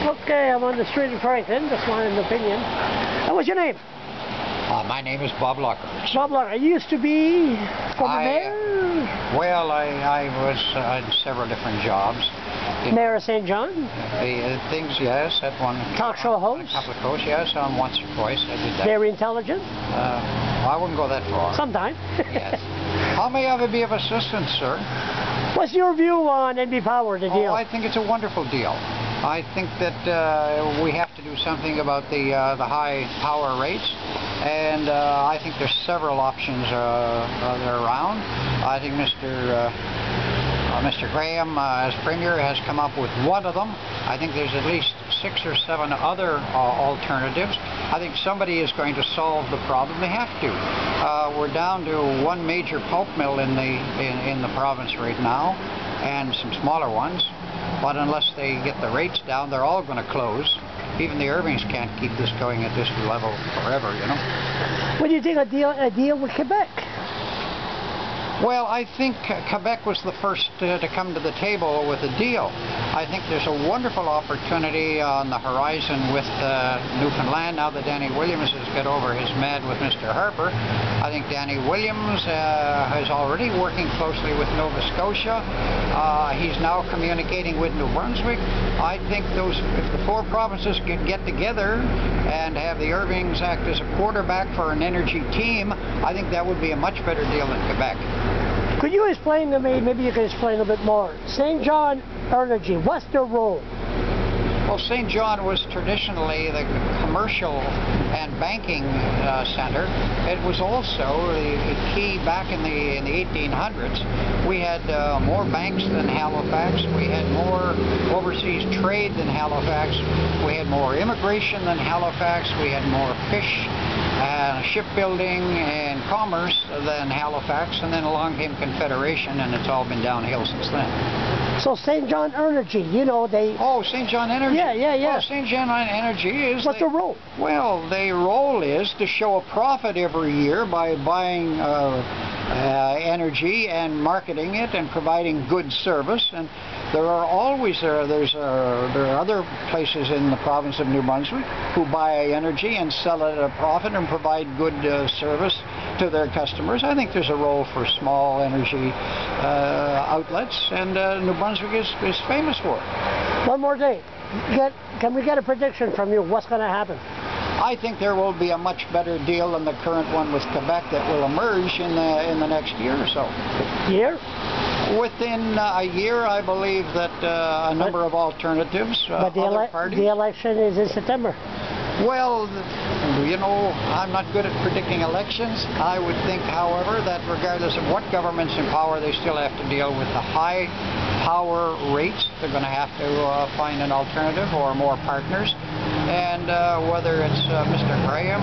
Okay, I'm on the street in Franklin, just wanted an opinion. What's your name? My name is Bob Lockhart. Bob Lockhart. You used to be former mayor? Well, I was in several different jobs. Mayor of St. John? Things, yes. At one talk show host? A couple of hosts, yes. Once or twice I did that. Very intelligent? I wouldn't go that far. Sometime. Yes. How may I be of assistance, sir? What's your view on NB Power, the deal? I think it's a wonderful deal. I think that we have to do something about the high power rates, and I think there's several options that are around. I think Mr. Graham, as Premier, has come up with one of them. I think there's at least 6 or 7 other alternatives. I think somebody is going to solve the problem. They have to. We're down to one major pulp mill in the province right now, and some smaller ones. But unless they get the rates down, they're all going to close. Even the Irvings can't keep this going at this level forever, you know. What do you think a deal with Quebec? Well, I think Quebec was the first to come to the table with a deal. I think there's a wonderful opportunity on the horizon with Newfoundland now that Danny Williams has got over his mad with Mr. Harper. I think Danny Williams is already working closely with Nova Scotia. He's now communicating with New Brunswick. I think if the 4 provinces could get together and have the Irvings act as a quarterback for an energy team, I think that would be a much better deal than Quebec. Could you explain to me, maybe you can explain a bit more, St. John Energy, what's their role? Well, St. John was traditionally the commercial and banking center. It was also the key back in the 1800s. We had more banks than Halifax. We had more overseas trade than Halifax. We had more immigration than Halifax. We had more fish and shipbuilding and commerce than Halifax, and then along came Confederation, and it's all been downhill since then. So St. John Energy, you know, they... Oh, St. John Energy? Yeah. Well, St. John Energy is... What's the role? Well, the role is to show a profit every year by buying energy and marketing it and providing good service. And there are always there are other places in the province of New Brunswick who buy energy and sell it at a profit and provide good service to their customers. I think there's a role for small energy outlets, and New Brunswick is famous for it. One more day. Can we get a prediction from you? What's going to happen? I think there will be a much better deal than the current one with Quebec that will emerge in the next year or so. Year? Within a year, I believe that a number of alternatives, but the election is in September. Well, you know, I'm not good at predicting elections. I would think, however, that regardless of what government's in power, they still have to deal with the high power rates. They're going to have to find an alternative or more partners. And whether it's Mr. Graham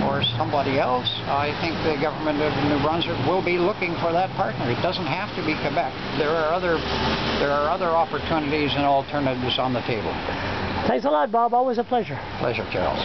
or somebody else, I think the government of New Brunswick will be looking for that partner. It doesn't have to be Quebec. There are other opportunities and alternatives on the table. Thanks a lot, Bob. Always a pleasure. Pleasure, Charles.